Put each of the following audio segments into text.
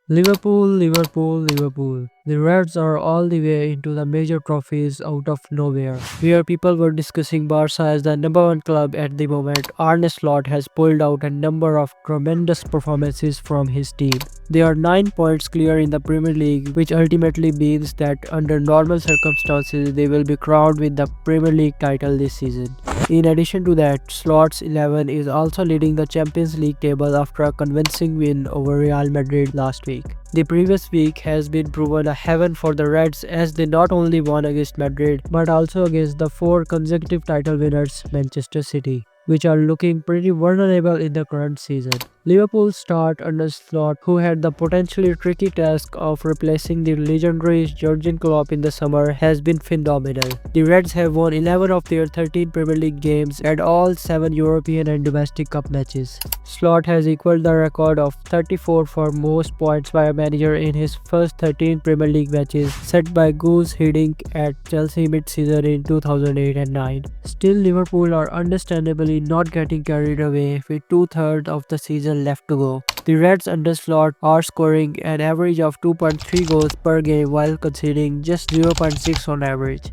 Liverpool, Liverpool, Liverpool. The Reds are all the way into the major trophies out of nowhere. Where people were discussing Barca as the number one club at the moment, Arne Slot has pulled out a number of tremendous performances from his team. They are 9 points clear in the Premier League, which ultimately means that under normal circumstances they will be crowned with the Premier League title this season. In addition to that, Slot's 11 is also leading the Champions League table after a convincing win over Real Madrid last week. The previous week has been proven a heaven for the Reds as they not only won against Madrid but also against the 4 consecutive title winners Manchester City, which are looking pretty vulnerable in the current season. Liverpool start under Slot, who had the potentially tricky task of replacing the legendary Jurgen Klopp in the summer, has been phenomenal. The Reds have won 11 of their 13 Premier League games and all 7 European and domestic cup matches. Slot has equaled the record of 34 for most points by a manager in his first 13 Premier League matches, set by Gus Hiddink at Chelsea mid-season in 2008 and 9. Still, Liverpool are understandably not getting carried away with two-thirds of the season left to go. The Reds under Slot are scoring an average of 2.3 goals per game while conceding just 0.6 on average.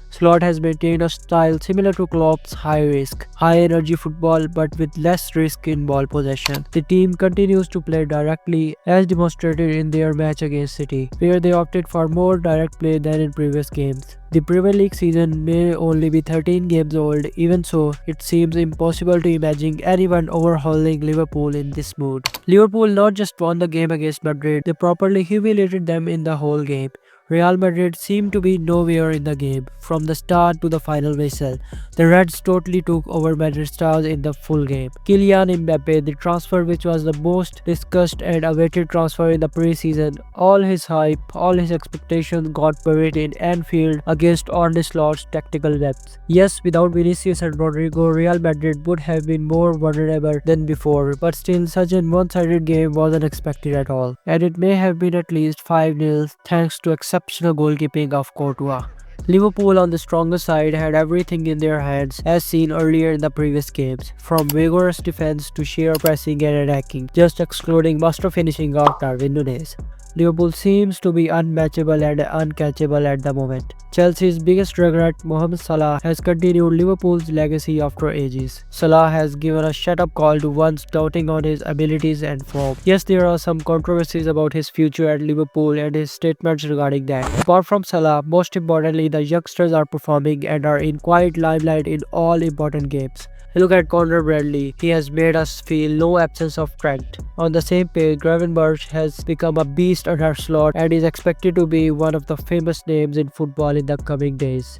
Slot has maintained a style similar to Klopp's high-risk, high-energy football but with less risk in ball possession. The team continues to play directly as demonstrated in their match against City, where they opted for more direct play than in previous games. The Premier League season may only be 13 games old, even so, it seems impossible to imagine anyone overhauling Liverpool in this mood. Liverpool not just won the game against Madrid, they properly humiliated them in the whole game. Real Madrid seemed to be nowhere in the game, from the start to the final whistle. The Reds totally took over Madrid's stars in the full game. Kylian Mbappe, the transfer which was the most discussed and awaited transfer in the preseason, all his hype, all his expectations got buried in Anfield against Arne Slot's tactical depth. Yes, without Vinicius and Rodrigo, Real Madrid would have been more vulnerable than before, but still such a one-sided game wasn't expected at all. And it may have been at least 5-0 thanks to exceptional goalkeeping of Courtois. Liverpool on the stronger side had everything in their hands as seen earlier in the previous games, from vigorous defense to sheer pressing and attacking, just excluding master finishing of Darwin Núñez. Liverpool seems to be unmatchable and uncatchable at the moment. Chelsea's biggest regret, Mohamed Salah, has continued Liverpool's legacy after ages. Salah has given a shut-up call to ones doubting on his abilities and form. Yes, there are some controversies about his future at Liverpool and his statements regarding that. Apart from Salah, most importantly, the youngsters are performing and are in quiet limelight in all important games. Look at Conor Bradley, he has made us feel no absence of Trent. On the same page, Gravenberch has become a beast under Slot and is expected to be one of the famous names in football in the coming days.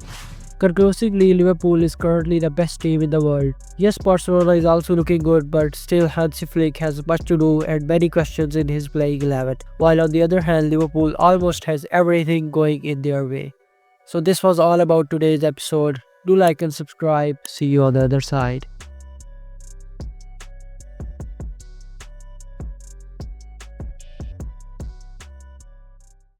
Conclusively, Liverpool is currently the best team in the world. Yes, Barcelona is also looking good, but still Hansi Flick has much to do and many questions in his playing 11. While on the other hand, Liverpool almost has everything going in their way. So this was all about today's episode. Do like and subscribe. See you on the other side.